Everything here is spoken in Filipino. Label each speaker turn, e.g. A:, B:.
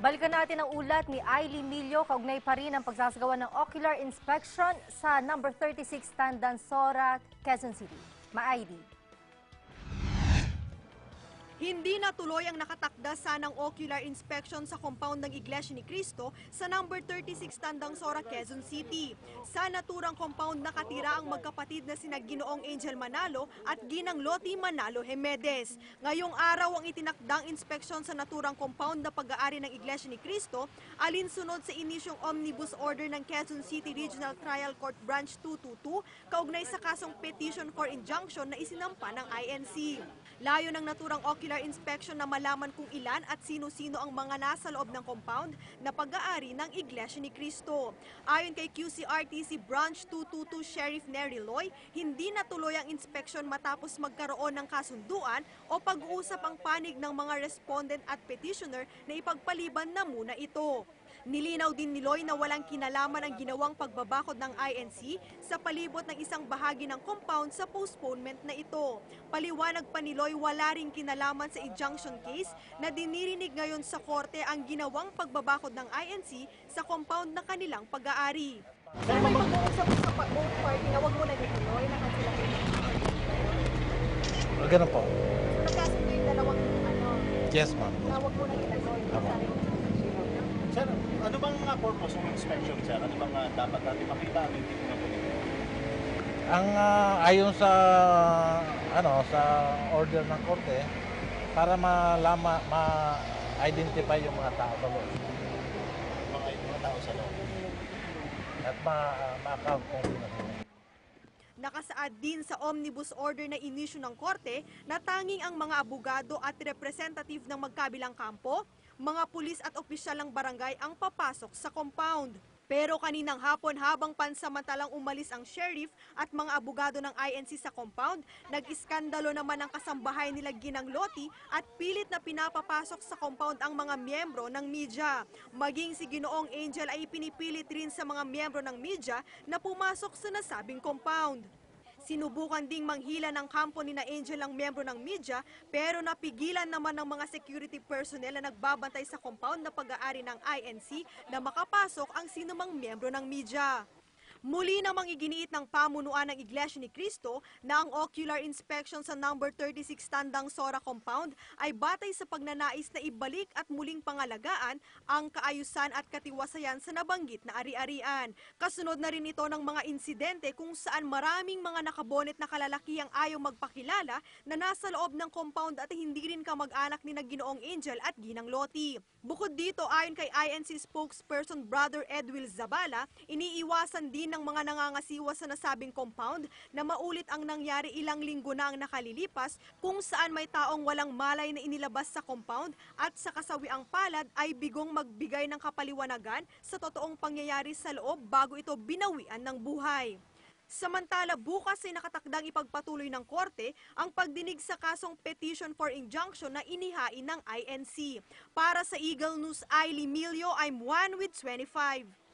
A: Balikan natin ang ulat ni Ailey Millo, kaugnay pa rin ang pagsasagawa ng ocular inspection sa number 36 Tandansora, Quezon City. Ailey.
B: Hindi natuloy ang nakatakda sanang ocular inspection sa compound ng Iglesia ni Cristo sa number 36 Tandansora, Quezon City. Sa naturang compound nakatira ang magkapatid na sina Ginoong Angel Manalo at Ginang Loti Manalo Hemedes. Ngayong araw ang itinakdang inspeksyon sa naturang compound na pag-aari ng Iglesia ni Cristo, alinsunod sa inisyong omnibus order ng Quezon City Regional Trial Court Branch 222 kaugnay sa kasong petition for injunction na isinampa ng INC. Layo ng naturang ocular inspection na malaman kung ilan at sino-sino ang mga nasa loob ng compound na pag-aari ng Iglesia ni Cristo. Ayon kay QCRTC Branch 222 Sheriff Nery Loy, hindi natuloy ang inspeksyon matapos magkaroon ng kasunduan o pag-uusap ang panig ng mga respondent at petitioner na ipagpaliban na muna ito. Nilinaw din ni Loy na walang kinalaman ang ginawang pagbabakod ng INC sa palibot ng isang bahagi ng compound sa postponement na ito. Paliwanag pa ni Loy, wala ring kinalaman sa injunction case na dinirinig ngayon sa korte ang ginawang pagbabakod ng INC sa compound na kanilang pag-aari.
C: Sir, may pag-uusap sa both party na wag mo na ituloy na kanila.
D: Ganun po.
C: Nagkasundo yung dalawang
D: Yes, ma'am.
C: na wag mo na ituloy.
E: Sir, ano bang purpose ng inspection, sir? Ano bang dapat natin makita? Ano yung tipo ng politika?
D: Ang ayon sa sa order ng korte para ma-identify yung mga tao sa loob.
E: Mga tao sa loob.
D: At ma-account kung sino.
B: Nakasaad din sa omnibus order na inisyu ng korte na tanging ang mga abogado at representative ng magkabilang kampo, mga pulis at opisyal ng barangay ang papasok sa compound. Pero kaninang hapon habang pansamantalang umalis ang sheriff at mga abogado ng INC sa compound, nag-iskandalo naman ang kasambahay nila Ginang Loti at pilit na pinapapasok sa compound ang mga miyembro ng media. Maging si Ginoong Angel ay pinipilit rin sa mga miyembro ng media na pumasok sa nasabing compound. Sinubukan ding manghila ng kampo ni na Angel ang miyembro ng media pero napigilan naman ng mga security personnel na nagbabantay sa compound na pag-aari ng INC na makapasok ang sinumang miyembro ng media. Muli namang iginiit ng pamunuan ng Iglesia ni Cristo na ang ocular inspection sa number 36 Tandansora compound ay batay sa pagnanais na ibalik at muling pangalagaan ang kaayusan at katiwasayan sa nabanggit na ari-arian. Kasunod na rin ito ng mga insidente kung saan maraming mga nakabonet na kalalakihang ayaw magpakilala na nasa loob ng compound at hindi rin kamag-anak ni na Ginoong Angel at Ginang Loti. Bukod dito, ayon kay INC spokesperson Brother Edwil Zabala, iniiwasan din ng mga nangangasiwa sa nasabing compound na maulit ang nangyari ilang linggo na ang nakalilipas kung saan may taong walang malay na inilabas sa compound at sa kasawiang palad ay bigong magbigay ng kapaliwanagan sa totoong pangyayari sa loob bago ito binawian ng buhay. Samantala, bukas ay nakatakdang ipagpatuloy ng korte ang pagdinig sa kasong petition for injunction na inihain ng INC. Para sa Eagle News, Ailey Millo, I'm 1 with 25.